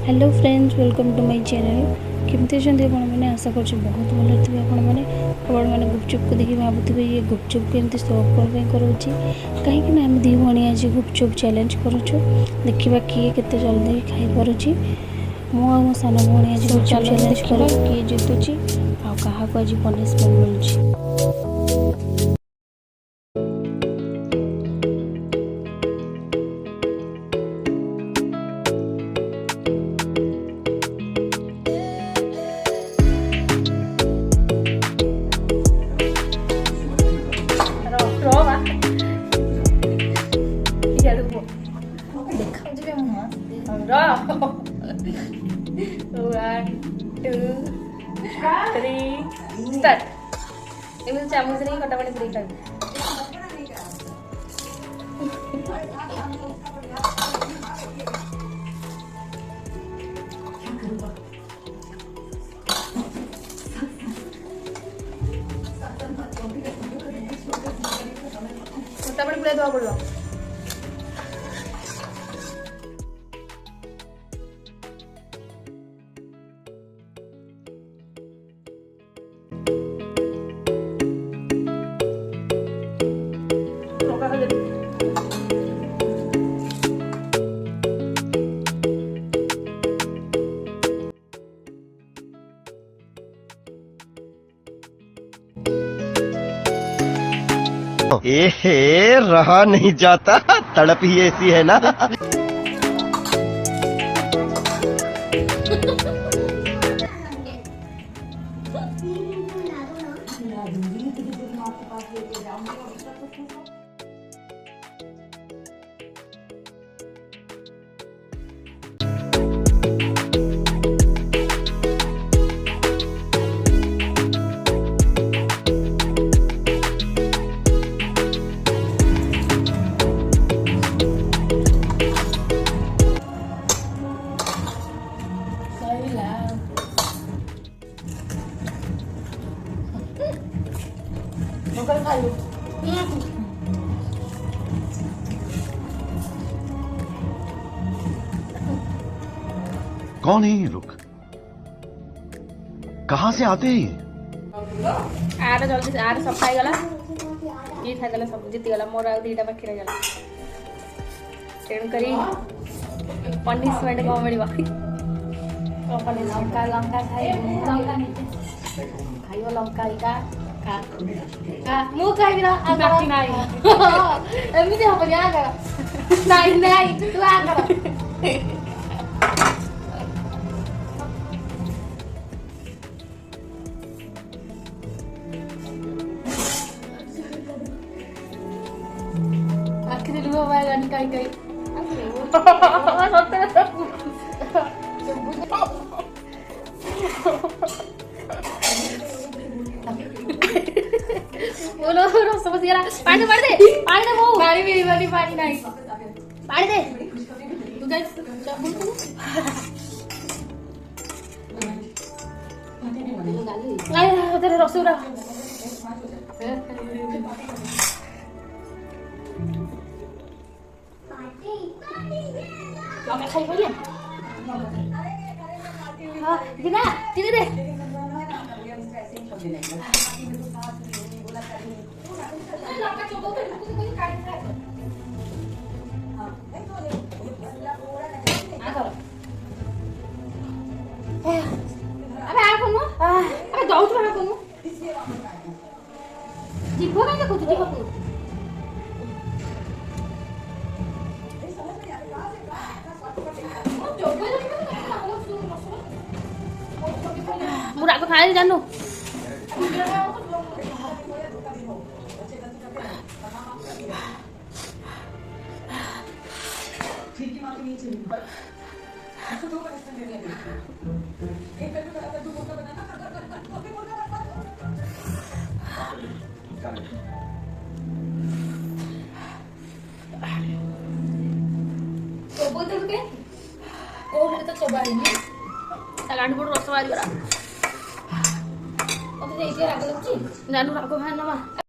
Hello friends, welcome to my channel. केमती अच्छे मैंने आशा कर बहुत भल थे मैंने गुपचुप को देखिए भावुवे ये गुपचुप केमती सर्व कौन करोची कहीं आम दी भाई आज गुपचुप चैलेंज करुचु देखा किए केते जल्दी खाई पारुची मो सान भाई आज गुपचुप चैलेंज कर किए जितुची क्या आज पनिशमेंट मिलूँ। One, two, three, start. Ini camus ini kota mana berikan? Kota mana boleh dua puluh? एहे रहा नहीं जाता, तड़प ही ऐसी है ना। कौन है ये लोग, कहाँ से आते हैं? आर जल्दी से आर सब खाई गला ये खाई गला सब जीत गला मोर आ दीटा बाकी रह गला तेणु करी पनिशमेंट को मिलवा लंका लंका खाई लंका खाइयो लंका इका का मु खाई ना बाकी नहीं एमती हम या कर नहीं नहीं तू आ कर आखिर लुआ वाला गानी काई काई बोलो रस बस गया पानी मार दे वो पानी मेरी वाली पानी नहीं पानी दे तू गाइस बोल तेरे रस उड़ा लौका खाई बोलिए हाँ दिना दिने दे लौका चोबो पे कोई काट रहा है हां आ करो अबे आ कोनु अबे जाऊ तो ना कोनु जीभो काहे को जीभो को मुरा को खाए जानू राग राग